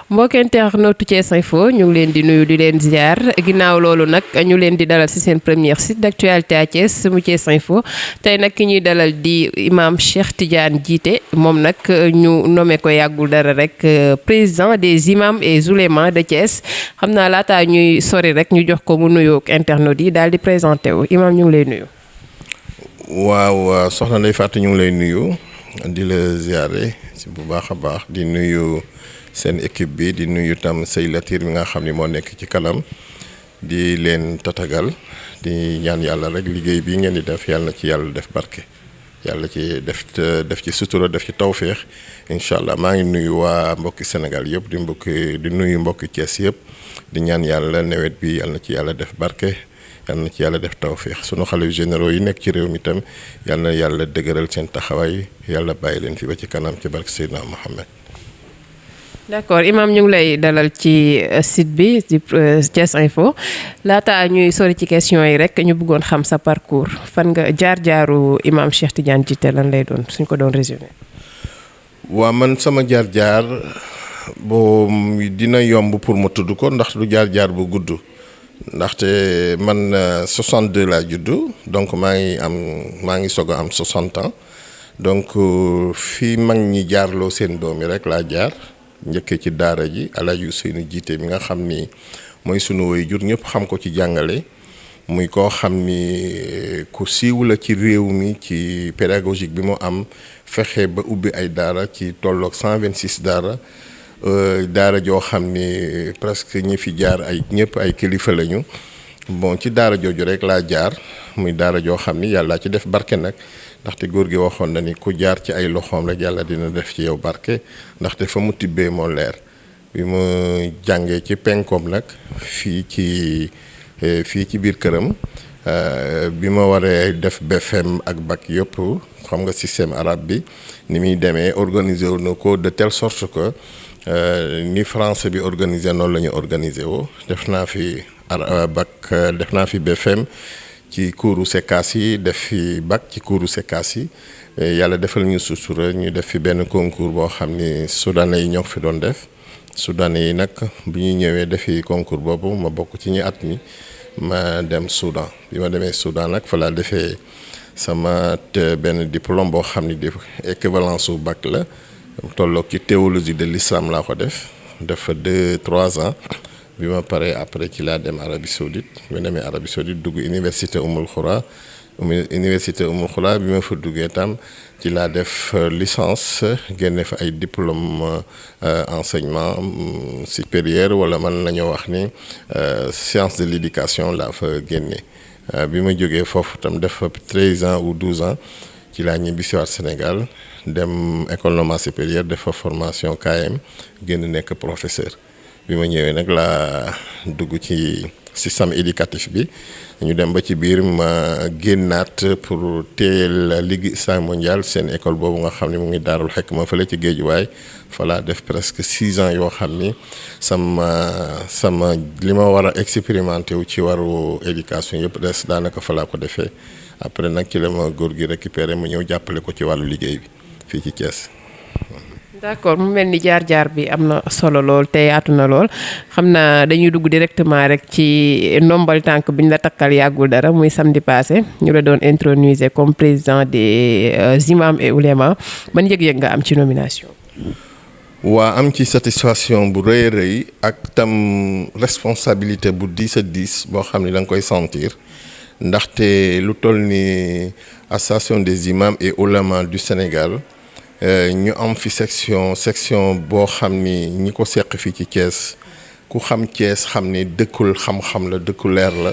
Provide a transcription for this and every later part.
mbokk internaute Thiès Info ñu ngi leen di nuyu di leen ziar ginnaaw loolu nag ñu leen di dalal ci seen première site d'actualité à Thiès mu Thiès Info tey nag ki ñuy dalal di imam Cheikh Tidiane Djité moom nag ñu nommé ko yàggul dara rek président des imams et oulémas de Thiès xam naa laataa ñuy sori rek ñu jox ko mu nuyoo ak internaute yi daal di présenté wu imam ñu ngi lay nuyu. waaw soxna Ndeye Fatou ñu ngi lay nuyu di la ziare ci bu baax a baax di nuyu seen équipe bi di nuyu tam Sey Latir mi nga xam ni moo nekk ci kanam di leen tatagal di ñaan yàlla rek liggéey bi ngeen di def yàlla na ci yàlla def barke yàlla ci def ci sutura def ci tawféex incha allah maa ngi nuyu waa mbokki Sénégal yëpp di nuyu mbokki Thiès yëpp di ñaan yàlla nawet bi yàlla na ci yàlla def barke yàlla na ci yàlla def tawféex sunu xalifa généraux yi nekk ci réew mi tam yàlla na yàlla dëgëral seen taxawaay yàlla bàyyi leen fi ba ci kanam ci barke Seydina Mohamed. d'accord imam ñu ngi lay dalal ci site bi di Thiès Info laata ñuy sori ci question yi rek ñu bëggoon xam sa parcours fan nga jaar-jaaru imam Cheikh Tidiane Djité lan lay doon suñ ko doon résumé. waa man sama jaar-jaar boo dina yomb pour ma tudd ko ndax du jaar-jaar bu gudd ndaxte man 62 laa juddu donc maa ngi soog a am 60 ans donc fii mag ñi jaarloo seen doom yi rek laa jaar. njëkkee ci daara ji Alaaji Ousseynou Djité mi nga xam ni mooy sunu waajur ñëpp xam ko ci jàngale muy koo xam ni ku siiw la ci réew mi ci pédagogique bi mu am fexe ba ubbi ay daara ci tolloog 126 daara joo xam ni presque ñi fi jaar ay ñëpp ay kilifa lañu bon ci daara jooju rek laa jaar muy daara joo xam ni yàlla ci def barke nag ndaxte góor gi waxoon na ni ku jaar ci ay loxoom rek yàlla dina def ci yow barke ndaxte fa mu tibbee moo leer bi mu jàngee ci penkoom nag fii ci biir këram bi ma waree def BFM ak bac yëpp xam nga système arabe bi ni muy demee organiser wu na ko de telle sorte que ni français bi organiser noonu la ñu organiser woo def naa fi bac def naa fi BFM ci kuuru sekaas yi def fi bac ci kuuru sekaas yi yàlla defal ñu sutura ñu def fi benn concours boo xam ni soudanais yi ñoo fi doon def soudanais yi nag bi ñu ñëwee defi concours boobu ma bokk ci ñi at mi ma dem Soudan bi ma demee Soudan nag fa laa defee sama benn diplôme boo xam ni équivalence su bac la tolloog ci théologie de l'islam laa ko def fa 2-3 ans bi ma paree après ci laa dem Arabie Saoudite bi ma demee Arabie Saoudite dugg université Oumoul Khoura bi ma fa duggee tam ci laa def licence génne fa ay diplôme enseignement supérieur wala man nañoo wax ni science de l'éducation laa fa génne bi ma jógee foofu tam def fa 13 ans ou 12 ans ci laa ñibbisiwaat Sénégal dem école normale supérieure def fa formation KM génn nekk professeur bi ma ñëwee nag laa dugg ci système éducatif bi ñu dem ba ci biir ma génnaat pour téyel Ligue Islam mondiale seen école boobu nga xam ne mu ngi Daarul Hikma fële ci Géejuwaay fa laa def presque 6 ans yoo xam ni sama li ma war a expérimenté wu ci waru éducation yëpp des daanaka fa laa ko defee après nag ci la ma góor gi récupéré mu ñëw jàppale ko ci wàllu liggéey bi fii ci Thiès. d'accord mu mel ni jaar-jaar bi am na solo lool te yaatu na lool xam naa dañuy dugg directement rek ci ndombal tànk bi ñu la takkal yàggul dara muy samedi passé ñu la doon introniser comme président des imams et oulémas ban yëg-yëg nga am ci nomination. waa am ci satisfaction bu rëy a rëy ak tam responsabilité bu diis a diis boo xam ni da nga koy sentir ndaxte lu toll ni association des imams et oulémas du Sénégal. ñu am fi section boo xam ni ñi ko seq fii ci Thiès ku xam Thiès xam ni dëkkul xam-xam la dëkku leer la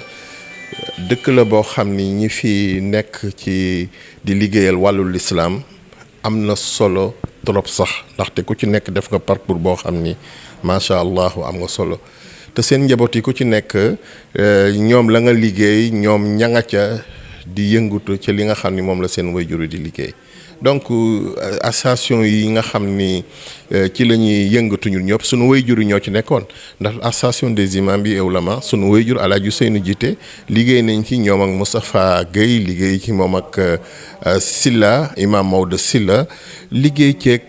dëkk la boo xam ni ñi fi nekk ci di liggéeyal wàllu lislaam am na solo trop sax ndaxte ku ci nekk def nga parcours boo xam ni macha allah am nga solo te seen njaboot yi ku ci nekk ñoom la nga liggéey ñoom ña nga ca di yëngatu ci li nga xam ni moom la seen wayjur di liggéey. donc association yi nga xam ni ci la ñuy yëngatu ñun ñëpp sunu wayjur yi ñoo ci nekkoon ndax association des imams bi et ulama sunu wayjur El Hadj Ousseynou jiite liggéey nañ ci ñoom ak Moustapha Guèye liggéey ci moom ak Silla imam Maodo Silla liggéey ceeg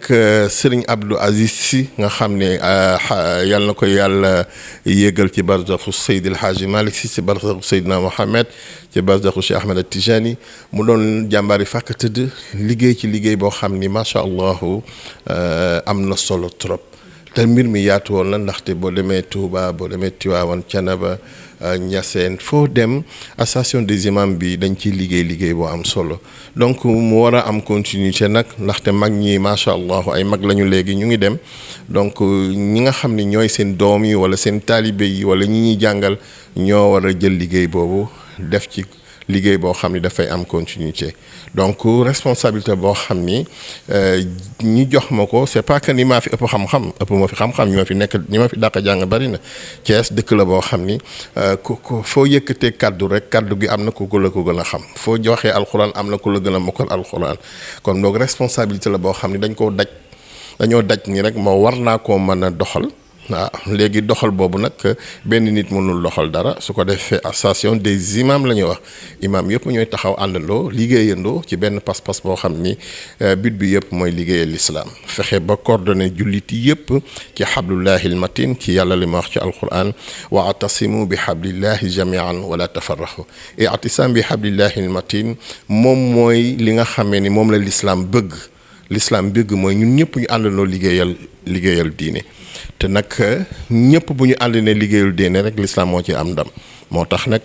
Serigne Abdou Aziz Sy nga xam ne yàlla na ko yàlla yéegal ci barzaxu Seydi El Hadji Malick Sy ci barzaxu Seydina Mohamed ci barzaxu Cheikh Ahmed Tijani mu doon jàmbaari fàkk tëdd liggéey ci liggéey boo xam ni macha allah am na solo trop te mbir mi yaatu woon la ndaxte boo demee Touba boo demee Tivaouane Thiénaba Niassène foo dem association des imams bi dañ ciy liggéey boo am solo donc mu war a am continuité nag ndaxte mag ñi macha allah ay mag lañu léegi ñu ngi dem donc ñi nga xam ni ñooy seen doom yi wala seen taalibe yi wala ñi ñuy jàngal ñoo war a jël liggéey boobu def ci liggéey boo xam ni dafay am continuité donc responsabilité boo xam ni ñi jox ma ko c'est pas que ni maa fi ëpp xam-xam ëpp ma fi xam-xam ñi ma fi nekk ñi ma fi dàq jàng bari na Thiès dëkk la boo xam ni ku foo yëkkatee kaddu rek kaddu gi am na ku la ko gën a xam foo joxee alxuraan am na ku la gën a mokkal alxuraan kon donc responsabilité la boo xam ni dañoo daj ni rek moo war naa koo mën a doxal. waaw léegi doxal boobu nag benn nit mënul doxal dara su ko defee association des imams la ñuy wax imam yëpp ñooy taxaw àndandoo liggéeyandoo ci benn pas-pas boo xam ni but bi yëpp mooy liggéeyal l'islam fexe ba coordonné jullit yëpp ci hablullahi almatin ci yàlla li ma wax ci alquran wa atasimu bi hablillahi jamian wala tafarraxu et atisam bi hablillahi almatin moom mooy li nga xamee ni moom la l'islam bëgg mooy ñun ñëpp ñu àndandoo liggéeyal diine te nag ñëpp bu ñu ànd ne liggéeyul diine rek l'islam moo ci am ndam moo tax nag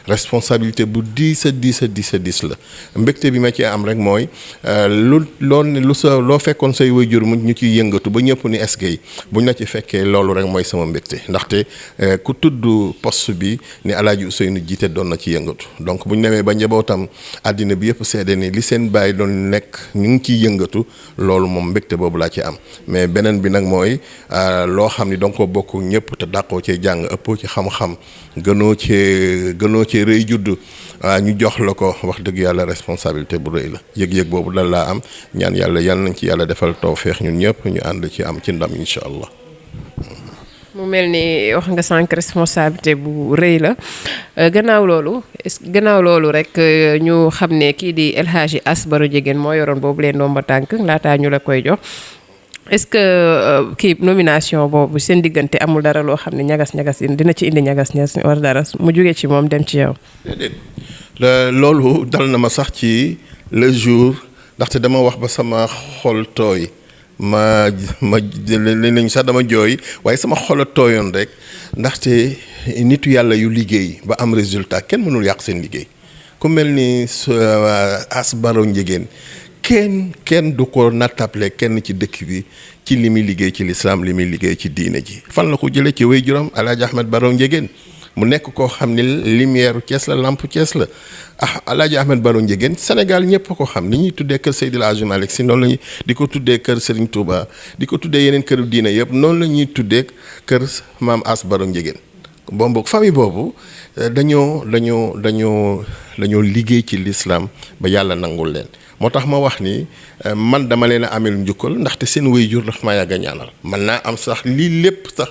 responsabilité bu diis la mbégte bi ma ci am rek mooy loo fekkoon say waajur mu ñu ciy yëngatu ba ñëpp ni eskay buñ la ci fekkee loolu rek mooy sama mbégte ndaxte ku tudd poste bi ni El Hadj Ousseynou jiite doon na ci yëngatu donc bu ñu demee ba njabootam àddina bi yëpp seede ni li seen bàyyi doon nekk ñu ngi ciy yëngatu loolu moom mbégte boobu laa ci am mais beneen bi nag mooy loo xam ni danga ko bokk ñëpp te dàqoo cee jàng ëppoo ci xam-xam gënoo ci rëy judd ñu jox la ko wax dëgg yàlla responsabilité bu rëy la yëg-yëg boobu dal laa am ñaan yàlla yal nañ ci yàlla defal tawfeex ñun ñëpp ñu ànd ci am ci ndam incha allah. mu mel ni wax nga sànq responsabilité bu rëy la gannaaw loolu rek ñu xam ne kii di El Hadji Ass Baro Ndiéguène moo yoroon boobu leen ndomba tànk laataa ñu la koy jox. est-ce que kii nomination boobu seen diggante amul dara loo xam ne ñagas-ñagas dina ci indi ñagas-ñagas war dara mu jógee ci moom dem ci yow. déedéet loolu dal na ma sax ci le jour ndaxte dama wax ba sama xol tooy ma nañ sax dama jooy waaye sama xol a tooyoon rek ndaxte nitu yàlla yu liggéey ba am résultat kenn mënul yàq seen liggéey ku mel ni Ass Baro Ndiéguène kenn du ko nattable kenn ci dëkk bi ci li muy liggéey ci lislaam li muy liggéey ci diine ji fan la ko jëlee ci waajuram El Hadj Ahmed Baro Ndiéguène mu nekk koo xam ne lumière Thiès la lampe Thiès la El Hadj Ahmed Baro Ndiéguène Sénégal ñëpp ko xam ni ñuy tuddee kër Seydi El Hadji Malick Sy noonu la ñuy di ko tuddee kër Serigne Touba di ko tuddee yeneen këru diine yëpp noonu la ñuy tuddee kër maam Ass Baro Ndiéguène bon boog famille boobu dañoo liggéey ci lislaam ba yàlla nangul leen moo tax ma wax ni man dama leen a amel njukkal ndaxte seen waajur daf ma yàgg a ñaanal man naa am sax lii lépp sax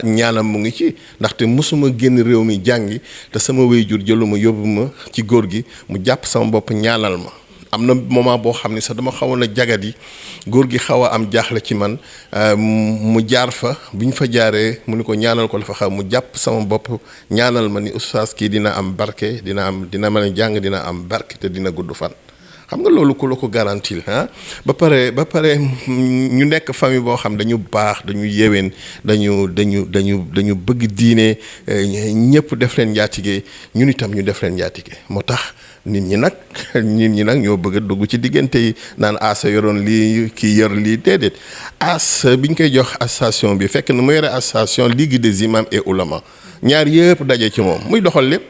ñaanam mu ngi ci ndaxte mosuma génn réew mi jàngi te sama waajur jëluma yóbbu ma ci góor gi mu jàpp sama bopp ñaanal ma am na moment boo xam ne sax dama xawoon a jagat yi góor gi xaw a am jaaxle ci man mu jaar fa bu ñu fa jaaree mu ni ko ñaanal ko dafa xaw mu jàpp sama bopp ñaanal ma ni oustaz kii dina am barke dina mën a jàng dina am barke te dina gudd fan. xam nga loolu ku la ko garantil ba pare ñu nekk famille boo xam dañu baax dañu yéwén dañu bëgg diine ñëpp def leen njaatige ñun itam ñu def leen njaatige moo tax nit ñi nag ñoo bëgg a dugg ci diggante yi naan Assa yoroon lii kii yor lii déedéet Assa bi ñu koy jox association bi fekk na mu yore association Ligue des imams et oulémas ñaar yëpp daje ci moom muy doxal lépp.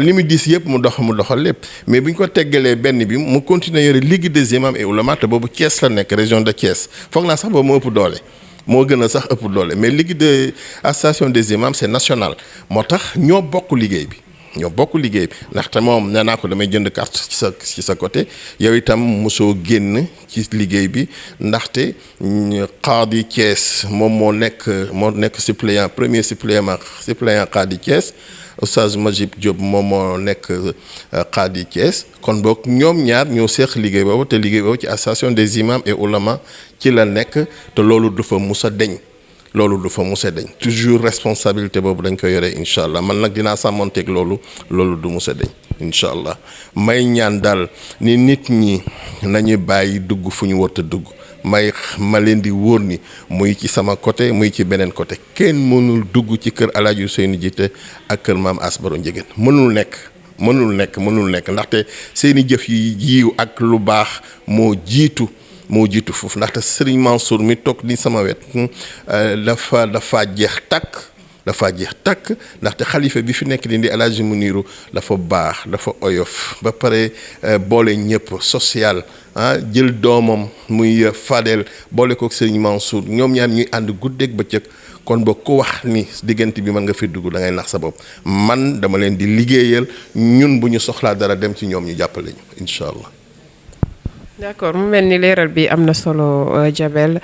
li mu diis yëpp mu doxal lépp mais bu ñu ko teggalee benn bi mu continuer yore Ligue des imams et oulémas te boobu Thiès la nekk région de Thiès foog naa sax boobu moo ëpp doole moo gën a sax ëpp doole mais Ligue de association des imams c'est national moo tax ñoo bokk liggéey bi ñoo bokk liggéey bi ndaxte moom nee naa ko damay jënd carte ci sa côté yow itam mosoo génn ci liggéey bi ndaxte Qaadi Thiès moom moo nekk suppléant premier suppléant Qaadi Thiès Oustaz Majib Diop moom moo nekk Qaadi Thiès kon boog ñoom ñaar ñoo seeq liggéey boobu te liggéey boobu ci association des imams et oulémas ci la nekk te loolu du fa mus a deñ toujours responsabilité boobu dañ ko yore incha allah man nag dinaa sàmmonteeg loolu du mus a deñ incha allah may ñaan daal ni nit ñi nañu bàyyi dugg fu ñu warta dugg ma leen di wóor ni muy ci sama côté muy ci beneen côté kenn mënul dugg ci kër El Hadj Ousseynou Djité ak kër maam Asbaro Ndiéguène mënul nekk ndaxte seeni jëf yi yiiw ak lu baax moo jiitu foofu ndaxte Serigne Mansour mi toog ni sama wet dafa jeex takk ndaxte xalifa bi fi nekk di El Hadji Muniru dafa baax dafa oyof ba pare boole ñëpp social jël doomam muy Fadel boole ko Serigne Mansour ñoom ñaar ñuy ànd guddeeg bëccëg kon ba ku wax ni diggante bi mën nga fi dugg da ngay nax sa bopp man dama leen di liggéeyal ñun bu ñu soxlaa dara dem ci ñoom ñu jàppale ñu incha allah. d'accord mu mel ni leeral bi am na solo Jabel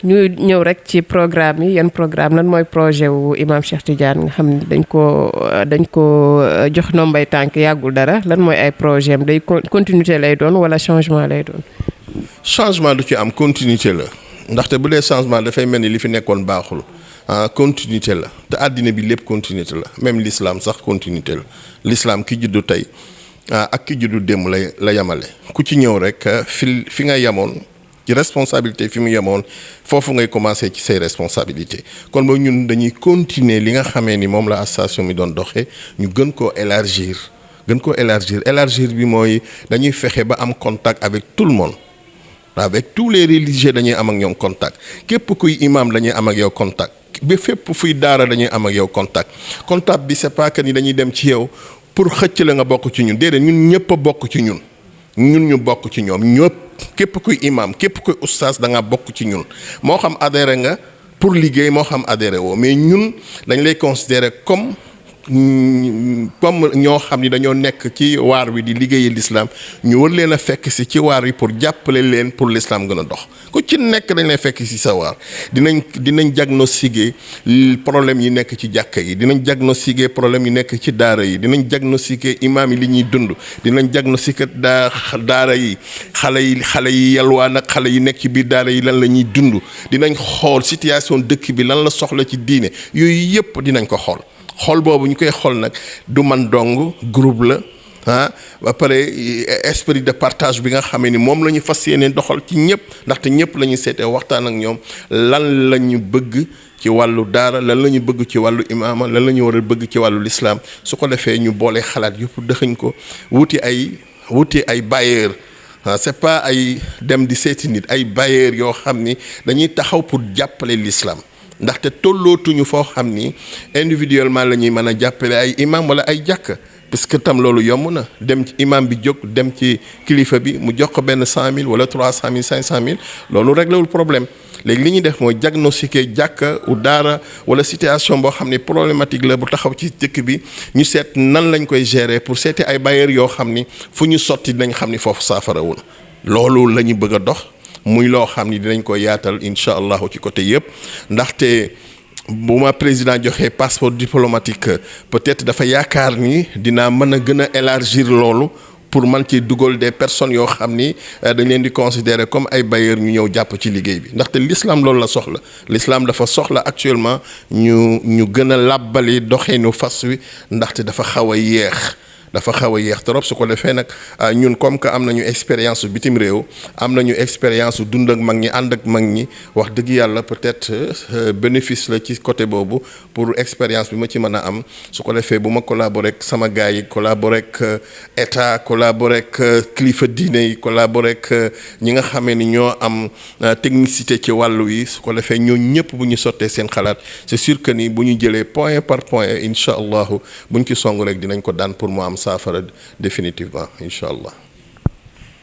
ñu ñëw rek ci programme yi yan programme lan mooy projet wu Imam Cheikh Tidiane nga xam ne dañ ko jox nombay tànk yàggul dara lan mooy ay projet am day continuité lay doon wala changement lay doon. changement du ci am continuité la ndaxte bu dee changement dafay mel ni li fi nekkoon baaxul continuité la te àddina bi lépp continuité la même l'islam sax continuité la l'islam ki juddu tey ak ki juddu démb la yamale ku ci ñëw rek fi nga yamoon ci responsabilité fi mu yemoon foofu ngay commencer ci say responsabilité kon ba ñun dañuy continuer li nga xamee ni moom la association mi doon doxee ñu gën koo élargir bi mooy dañuy fexe ba am contact avec tout le monde avec tous les religieux dañuy am ak ñoom contact képp kuy imam dañuy am ak yow contact ba fépp fuy daara dañuy am ak yow contact bi c'est pas que ni dañuy dem ci yow pour xëcc la nga bokk ci ñun déedéet ñun ñëpp a bokk ci ñun ñu bokk ci ñoom ñëpp képp kuy imam képp kuy oustaz da nga bokk ci ñun moo xam adhéré nga pour liggéey moo xam adhéré woo mais ñun dañ lay considérer comme ñoo xam ni dañoo nekk ci waar wi di liggéeyi l'islam ñu war leen a fekk si ci waar wi pour jàppale leen pour l'islam gën a dox ku ci nekk dañ lay fekk si sa waar dinañ diagnostiquer problème yi nekk ci jàkka yi dinañ diagnostiquer problème yi nekk ci daara yi dinañ diagnostiquer imam yi li ñuy dund dinañ diagnostiquer daara yi xale yi yalwaan ak xale yi nekk ci biir daara yi lan la ñuy dund dinañ xool situation dëkk bi lan la soxla ci diine yooyu yëpp dinañ ko xool boobu ñu koy xool nag du man dong groupe la ba pare esprit de partage bi nga xamee ni moom la ñu fas yéene doxal ci ñëpp ndaxte ñëpp la ñu seetee waxtaan ak ñoom lan la ñu bëgg ci wàllu daara lan la ñu bëgg ci wàllu imaama lan la ñu war a bëgg ci wàllu lislaam su ko defee ñu boole xalaat yëpp dëxëñ ko wuti ay bailleur c'est pas ay dem di seeti nit ay bailleur yoo xam ni dañuy taxaw pour jàppale l'islam ndaxte tollootuñu foo xam ni individuellement la ñuy mën a jàppale ay imam wala ay jàkk parce que tam loolu yomb na dem ci imam bi jóg dem ci kilifa bi mu jox ko benn 100 000 wala 300 000 500 000 loolu réglewul problème léegi li ñuy def mooy diagnostiquer jàkka u daara wala situation boo xam ne problématique la bu taxaw ci dëkk bi ñu seet nan lañ koy gérer pour seeti ay bailleurs yoo xam ni fu ñu sotti dinañ xam ni foofu saafarawul loolu la ñu bëgg a dox muy loo xam ni dinañ ko yaatal incha allahu ci côté yëpp ndaxte bu ma président joxee passeport diplomatique peut-être dafa yaakaar ni dinaa mën a gën a élargir loolu pour man ci dugal des personnes yoo xam ni dañ leen di considérer comme ay bailleurs ñu ñëw jàpp ci liggéey bi ndaxte l'islam loolu la soxla l'islam dafa soxla actuellement ñu gën a làbbali doxeenu fas wi ndaxte dafa xaw a yeex trop su ko defee nag ñun comme que am nañu expérience bitim réew am nañu expérience dund ak mag ñi ànd ak mag ñi wax dëgg yàlla peut-être bénéfice la ci côté boobu pour expérience bi ma ci mën a am su ko defee bu ma collaborer ak sama gars yi collaborer ak état collaborer ak kilifa diine yi collaborer ak ñi nga xamee ni ñoo am technicité ci wàllu yi su ko defee ñoo ñëpp bu ñu sottee seen xalaat c'est sûr que ni bu ñu jëlee point par point incha allahu buñ ci song rek dinañ ko daan pour mu am saafara définitivement incha allah.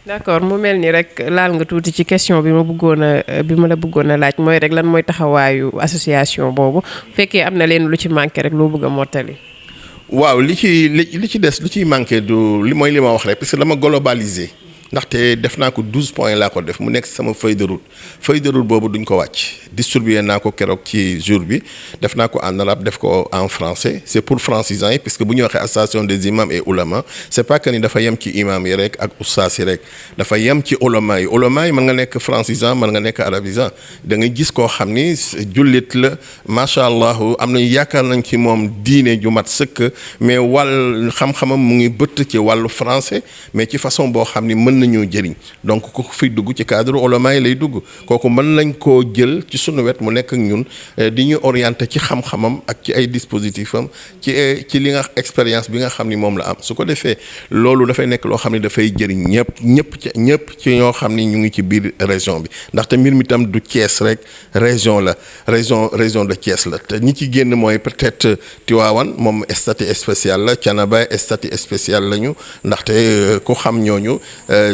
d'accord mu mel ni rek laal nga tuuti ci question bi ma la bëggoon a laaj mooy rek lan mooy taxawaayu association boobu fekkee am na leen lu ci manqué rek loo bëgg a mottali. waaw li ci des lu ciy manqué du li mooy li ma wax rek parce que dama globaliser ndaxte def naa ko 12 points laa ko def mu nekk sama feuille de route boobu duñ ko wàcc distribuer naa ko keroog ci jour bi def naa ko en arabe def ko en français c'est pour francisants yi puisque bu ñu waxee association des imams et oulémas c'est pas que ni dafa yem ci imam yi rek ak ustaas yi rek dafa yem ci oulémas yi mën nga nekk francisant mën nga nekk arabisant da ngay gis koo xam ni jullit la macha allah am nañu yaakaar nañ ci moom diine ju mat sëkk mais wàll xam-xamam mu ngi bëtt ci wàllu français mais ci façon boo xam ni mën nañoo jëriñ donc ku fiy dugg ci cadre ulama yi lay dugg kooku mën nañ koo jël ci sunu wet mu nekk ak ñun di ñu orienté ci xam-xamam ak ci ay dispositifs am ci li nga expérience bi nga xam ni moom la am su ko defee loolu dafay nekk loo xam ni dafay jëriñ ñëpp ci ñoo xam ni ñu ngi ci biir région bi ndaxte mbir mi tam du Thiès rek région de Thiès la te ñi ci génn mooy peut-être Tivaouane moom statut spécial la Thiénaba statut spécial lañu ndaxte ku xam ñooñu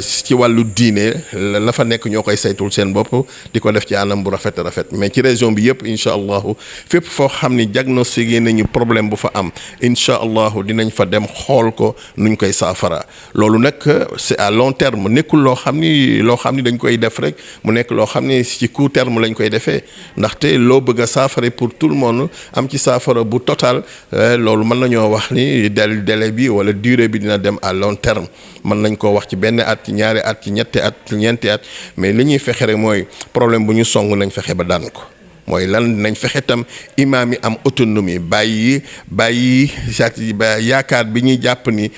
ci wàllu diine la fa nekk ñoo koy saytul seen bopp di ko def ci anam bu rafet mais ci région bi yëpp incha allahu fépp foo xam ni diagnostiqué nañu problème bu fa am incha allahu dinañ fa dem xool ko nuñ koy saafara loolu nag c'est à long terme nekkul loo xam ni dañ koy def rek mu nekk loo xam ni ci court terme lañ koy defee ndaxte loo bëgg a saafara pour tout le monde am ci saafara bu total loolu mën nañoo wax ni délai bi wala durée bi dina dem à long terme mën nañ koo wax ci benn at ci ñaari at ci ñetti at ci ñeenti at mais li ñuy fexe rek mooy problème bu ñu song nañ fexe ba daan ko mooy lan nañ fexe tam imaam yi am autonomie bàyyi yaakaar bi ñuy jàpp ni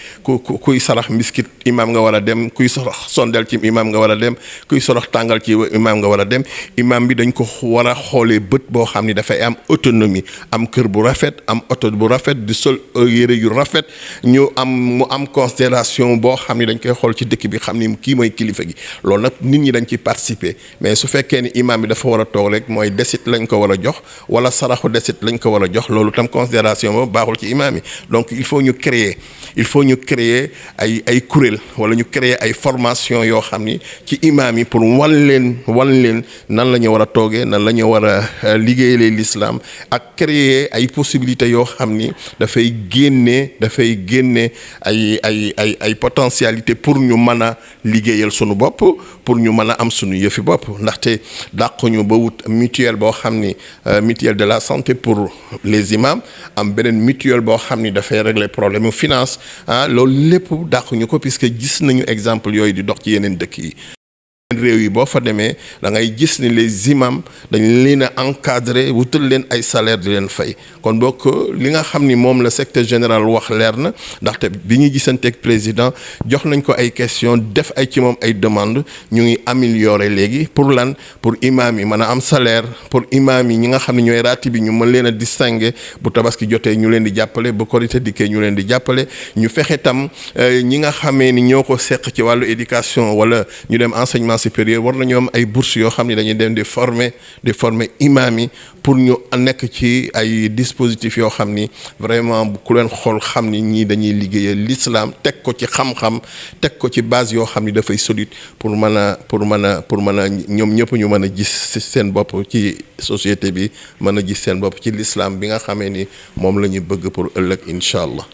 kuy sarax mbiskit imaam nga war a dem kuy sarax sondel ci imaam nga war a dem kuy sarax tàngal ci imaam nga war a dem imaam bi dañ ko war a xoolee bët boo xam ni dafay am autonomie am kër bu rafet am oto bu rafet di sol yére yu rafet mu am considération boo xam ni dañ koy xool ci dëkk bi xam ni kii mooy kilifa gi loolu nag nit ñi dañ ci participer mais su fekkee ni imaam bi dafa war a toog rek mooy desit lañ ko war a jox wala saraxu desit lañ ko war a jox loolu tam considération ba baaxul ci imaam yi donc il faut ñu créer ay kuréel wala ñu créer ay formation yoo xam ni ci imaam yi pour wan leen nan la ñu war a toogee nan la ñu war a liggéeyalee l'islam ak créer ay possibilités yoo xam ni dafay génne ay potentialité pour ñu mën a liggéeyal sunu bopp pour ñu mën a am sunu yëfi bopp ndaxte dàquñu ba wut mutuelle boo xam ni mutuelle de la santé pour les imams am beneen mutuelle boo xam ni dafay régler problème finance loolu lépp dàquñu ko puisque gis nañu exemple yooyu di dox ci yeneen dëkk yi réew yi boo fa demee da ngay gis ni les imams dañ leen a encadré wutal leen ay salaire di leen fay kon bokk li nga xam ni moom la secrétaire général wax leer na ndaxte bi ñuy gisanteeg président jox nañ ko ay question def ay ci moom ay demande ñu ngi améliorer léegi pour lan pour imam yi mën a am salaire pour imam yi ñi nga xam ne ñooy raati bi ñu mën leen a distinguer bu tabaski jotee ñu leen di jàppale bu korité dikkee ñu leen di jàppale ñu fexe tam ñi nga xamee ni ñoo ko seq ci wàllu éducation wala ñu dem enseignement supérieur war nañu am ay bourses yoo xam ne dañuy dem di former imam yi pour ñu nekk ci ay dispositifs yoo xam ni vraiment ku leen xool xam ni ñii dañuy liggéeyal l'islam teg ko ci xam-xam teg ko ci base yoo xam ni dafay solide pour mën a ñoom ñëpp ñu mën a gis seen bopp ci société bi mën a gis seen bopp ci l'islam bi nga xamee ni moom la ñu bëgg pour ëllëg incha allah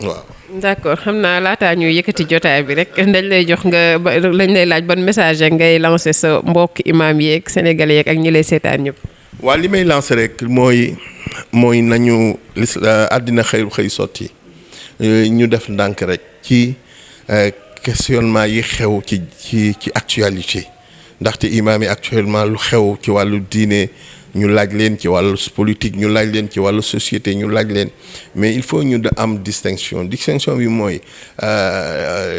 waaw. d'accord xam naa laataa ñuy yëkkati jotaay bi rek dañ lay jox lañ lay laaj ban message ngay lancer sa mbokk imam yeeg sénégalais yeeg ak ñi lay seetaan ñëpp. waa li may lancer rek mooy nañu àddina xëy sotti ñu def ndànk rek ci questionnement yi xew ci actualité ndaxte imam yi actuellement lu xew ci wàllu diine. ñu laaj leen ci wàllu politique ñu laaj leen ci wàllu société ñu laaj leen mais il faut ñu am distinction bi mooy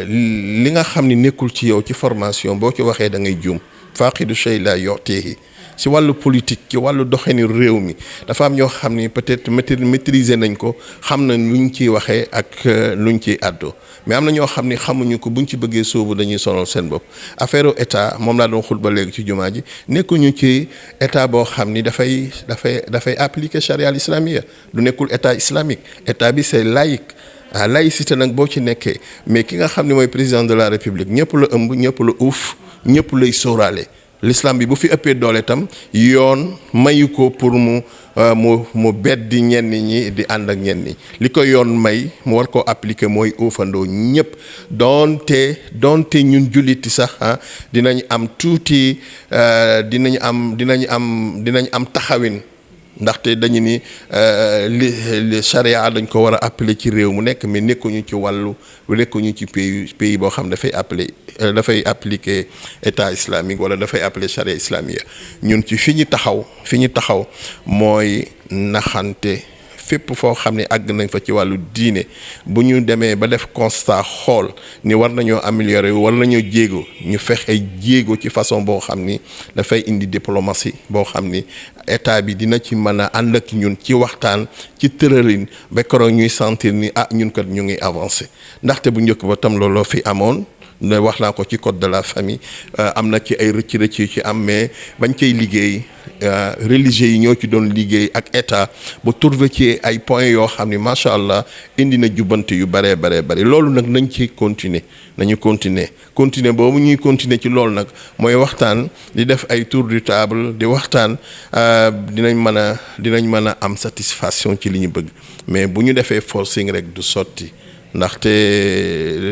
li nga xam ni nekkul ci yow ci formation boo ci waxee da ngay juum faaqidu shay la yu'tihi ci wàllu politique ci wàllu doxalinu réew mi dafa am ñoo xam ni peut-être maîtriser nañ ko xam na luñ ciy waxee ak luñ ciy àddoo mais am na ñoo xam ni xamuñu ko buñ ci bëggee sóobu dañuy sonal seen bopp affaire état moom laa doon xutba léegi ci jumaa ji nekkuñu ci état boo xam ni dafay appliquer charia al islamia du nekkul état islamique état bi c'est laïque laïcité nag boo ci nekkee mais ki nga xam ne mooy président de la république ñëpp la ëmb ñëpp la uuf ñëpp lay sóoraale l'islam bi bu fi ëppee doole tam yoon mayu ko pour mu beddi ñenn ñi di ànd ak ñenn ñi li ko yoon may mu war koo appliquer mooy uufandoo ñëpp donte ñun julliti sax dinañ am tuuti dinañ am taxawin ndaxte dañu ni li charia dañ ko war a appeler ci réew mu nekk mais nekkuñu ci pays boo xam dafay appliquer état islamique wala dafay appeler charia islamique ñun ci fi ñu taxaw mooy naxante fépp foo xam ne àgg nañ fa ci wàllu diine bu ñu demee ba def constat xool ni war nañoo améliorer war nañoo ñu fexe jéego ci façon boo xam ni dafay indi diplomatie boo xam ni état bi dina ci mën a ànd ak ñun ci waxtaan ci tëralin ba keroog ñuy sentir ni ñun kat ñu ngi avancer ndaxte bu njëkk ba tam looloo fi amoon. ne wax naa ko ci code de la famille am na ci ay rëcc yu ci am mais bañ koy liggéey religieux yi ñoo ci doon liggéey ak état bu trouver ci ay points yoo xam ni macha allah indi na jubbante yu bëree bëri loolu nag nañ ci nañu continuer boobu ñuy continuer ci loolu nag mooy waxtaan di def ay tour du table di waxtaan dinañ mën a am satisfaction ci li ñu bëgg mais bu ñu defee forcing rek du sotti. ndaxte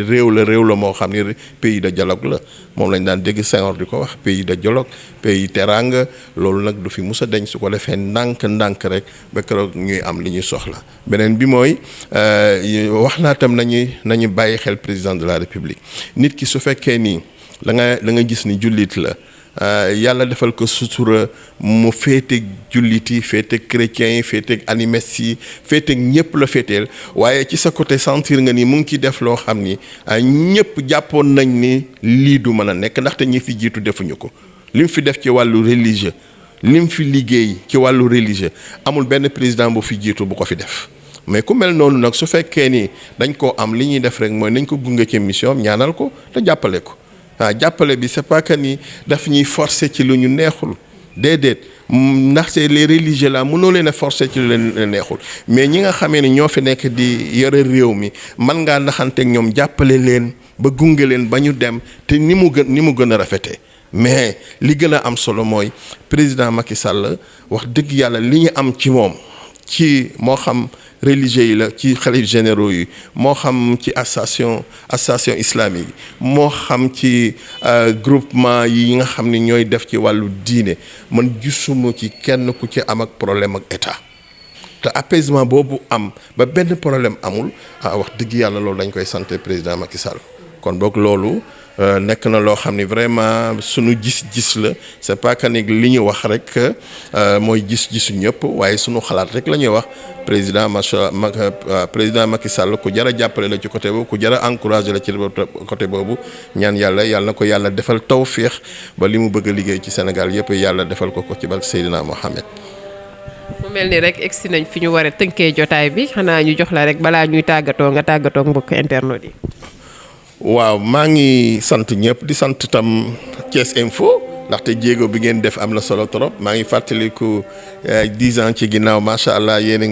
réew la moo xam ni pays de dialogue la moom lañ daan dégg Senghor di ko wax pays de dialogue pays teranga loolu nag du fi mus a deñ su ko defee ndànk rek ba keroog ñuy am li ñuy soxla beneen bi mooy wax naa tam nañu bàyyi xel président de la république nit ki su fekkee nii da nga gis ni jullit la yàlla defal ko sutura mu féete julliti féete chrétiens yi féete animistes yi féete ñëpp la féeteel waaye ci sa côté sentir nga ni mu ngi ciy def loo xam ni ñëpp jàppoon nañ ni lii du mën a nekk ndaxte ñi fi jiitu defuñu ko li mu fi def ci wàllu religieux li mu fi liggéey ci wàllu religieux amul benn président bu fi jiitu bu ko fi def mais ku mel noonu nag su fekkee ni dañ koo am li ñuy def rek mooy nañ ko gunge ci mission ñaanal ko te jàppale ko. jàppale bi c'est pas que ni daf ñuy forcer ci lu ñu neexul déedéet ndaxte les religieux la mënoo leen a forcer ci lu leen neexul mais ñi nga xamee ni ñoo fi nekk di yore réew mi mën ngaa naxanteeg ñoom jàppale leen ba gunge leen ba ñu dem te ni mu gën a rafetee mais li gën a am solo mooy président Macky Sall wax dëgg yàlla li ñu am ci moom ci moo xam religieux yi la ci xalif généraux yi moo xam ci association islamique yi moo xam ci groupement yi nga xam ni ñooy def ci wàllu diine man gisuma ci kenn ku ci am ak problème ak état te apaisement boobu am ba benn problème amul wax dëgg yàlla loolu dañ koy sant président Macky Sall kon boog loolu nekk na loo xam ni vraiment sunu gis-gis la c'est pas que ni li ñu wax rek mooy gis-gisu ñëpp waaye sunu xalaat rek la ñuy wax président Macky Sall ku jar a jàppale la ci côté boobu ku jar a encouragé la ci côté boobu ñaan yàlla na ko yàlla defal tawféex ba li mu bëgg a liggéey ci Sénégal yëpp yàlla defal ko ci barke Seydina Mohamed. mu mel ni rek egsi nañ fi ñu war a tënkee jotaay bi xanaa ñu jox la rek balaa ñuy tàggatoo nga tàggatoo mbokk internet yi. waaw maa ngi sant ñëpp di sant tam Thiès Info ndaxte jéego bi ngeen def am na solo trop maa ngi fàttaliku 10 ans ci ginnaaw macha allah yéen a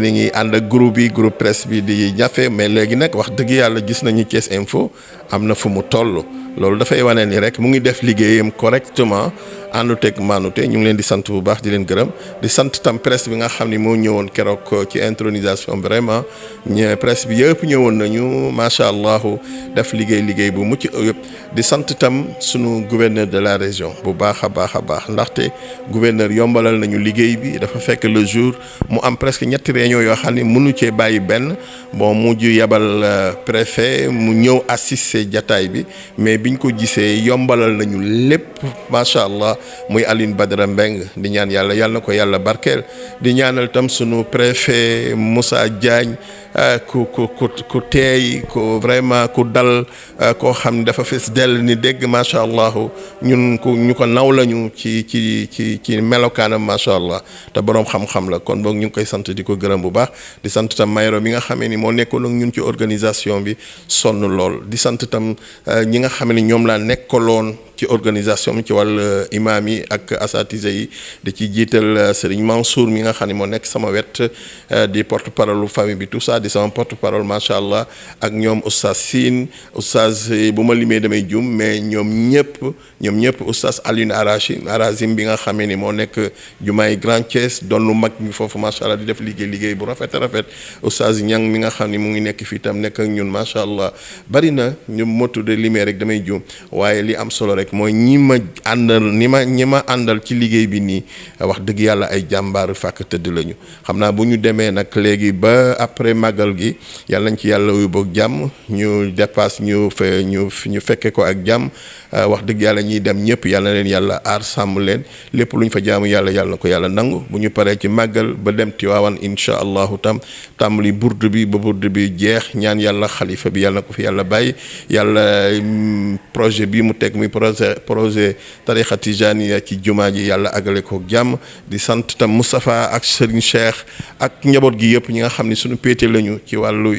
ngi ànd ak groupe presse bi di ñafe mais léegi nag wax dëgg yàlla gis nañu Thiès Info am na fu mu toll loolu dafay wane ni rek mu ngi def liggéeyam correctement ànduteeg maanute ñu ngi leen di sant bu baax di leen gërëm di sant tam presse bi nga xam ni moo ñëwoon keroog ci intronisation vraiment presse bi yëpp ñëwoon nañu macha allah def liggéey bu mucc yëpp di sant tam sunu gouverneur de la région bu baax a baax ndaxte gouverneur yombalal nañu liggéey bi dafa fekk le jour mu am presque ñetti réunion yoo xam ni mënu cee bàyyi benn bon mujj yebal préfet mu ñëw assister jataay bi mais biñ ko gisee yombalal nañu lépp macha allah. muy Aline Badara Mbeng di ñaan yàlla na ko yàlla barkeel di ñaanal tam sunu préfet Moussa Diagne ku teey ku vraiment ku dal koo xam ne dafa fees dell ni dégg macha allah ñu ko naw lañu ci melokaanam macha allah te boroom xam-xam la kon boog ñu ngi koy sant di ko gërëm bu baax di sant tam Mayro mi nga xamee ni moo nekkoon ak ñun ci organisation bi sonn lool di sant tam ñi nga xam ne ñoom laa nekkaloon ci organisation mi ci wàll imam yi ak asatise yi di ci jiital Serigne Mansour mi nga xam ne moo nekk sama wet di porte parole famille bi tout ça di sama porte parole macha allah ak ñoom oustaz Sine oustaz bu ma limee damay jum mais ñoom ñëpp oustaz Alioune Arazim bi nga xamee ni moo nekk jumaay Grand Thiès doon lu mag mi foofu macha allah di def liggéey bu rafet oustaz Ñang mi nga xam ni mu ngi nekk fii tam nekk ak ñun macha allah bari na ñu ma tudde limee rek damay jum waaye li am solo rek mooy ñi ma àndal ci liggéey bi nii wax dëgg yàlla ay jàmbaaru fàkk tëdd lañu xam naa bu ñu demee nag léegi ba après màggal gi yàlla nañ ci yàlla wu boog jàmm ñu dépasse ñu fekke ko ak jàmm wax dëgg yàlla ñiy dem ñëpp yàlla na leen yàlla aar sàmm leen lépp lu ñu fa jaamu yàlla na ko yàlla nangu bu ñu paree ci màggal ba dem Tiwaawan incha allahu tàmbali burdu bi ba burdu bi jeex ñaan yàlla xalifa bi yàlla na ko fi yàlla bàyyi yàlla projet bi mu teg muy projet tarixa tijaniya ci jumaa ji yàlla agale ko jàmm di sant tam Moustapha ak Serigne Cheikh ak njaboot gi yëpp ñi nga xam ne suñu péete lañu ci wàllu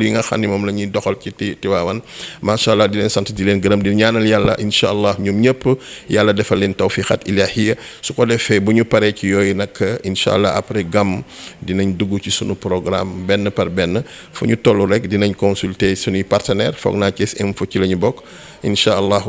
yi nga xam ne moom la ñuy doxal ci Tiwaawan macha allah di leen sant di leen gërëm di ñaanal yàlla incha allah ñoom ñëpp yàlla defal leen tawfiqat ilahiya su ko defee bu ñu paree ci yooyu nag incha allah après gàmm dinañ dugg ci sunu programme benn par benn fu ñu toll rek dinañ consulter suñuy partenaire foog naa Thiès Info ci la ñu bokk incha allah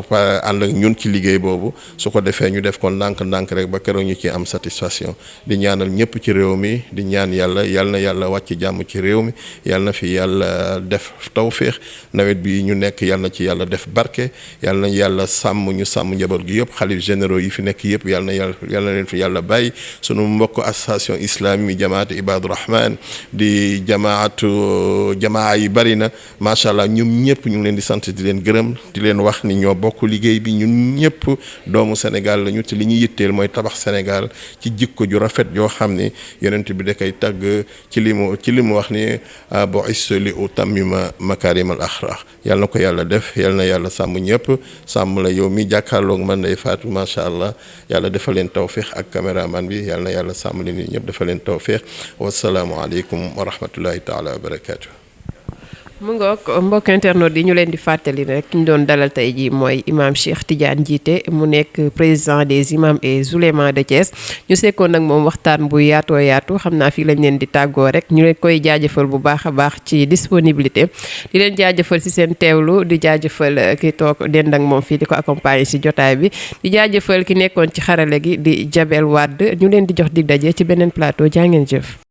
ànd ak ñun ci liggéey boobu su ko defee ñu def ko ndànk rek ba keroog ñu ci am satisfaction di ñaanal ñëpp ci réew mi di ñaan yàlla na yàlla wàcc jàmm ci réew mi yàlla na fi yàlla def tawféex nawet bi ñu nekk yàlla na ci yàlla def barke yàlla na yàlla sàmm njaboot gi yëpp xalif généraux yi fi nekk yëpp yàlla na leen fi yàlla bàyyi sunu mbokk association islami jamaatu Ibadu Rahman di jamaa yi bari na macha allah ñoom ñëpp ñu ngi leen di sant di leen gërëm di leen wax ni ñoo bokk liggéey bi ñun ñëpp doomu Sénégal lañu te li ñu yitteel mooy tabax Sénégal ci jikko ju rafet yoo xam ni yonent bi da koy tagg ci li mu wax ni bu'ithtu li utammima makaarimal axlaaq yàlla na ko yàlla def yàlla na yàlla sàmm ñëpp sàmm la yow mi jàkkaarloog man Ndeye Fatou macha allah yàlla defal leen tawfiq ak caméraman bi yàlla na yàlla sàmm leen ñëpp defal leen tawfiq wasalaamu aleykum wa rahmatullahi taala wa barakaatu. mu ngoog mbokk internet yi ñu leen di fàttali rek ñu doon dalal tey ji mooy imam Cheikh Tidiane Djité mu nekk président des imams et oulémas de Thiès ñu sekkoon nag moom waxtaan bu yaatoo yaatu xam naa fii lañ leen di tàggoo rek ñu leen koy jaajëfal bu baax a baax ci disponibilité di leen jaajëfal si seen teewlu di jaajëfal ki toog dend ak moom fii di ko accompagner si jotaay bi di jaajëfal ki nekkoon ci xarale gi di Jabel Wade ñu leen di jox dig daje ci beneen plateau jaa ngeen jëf.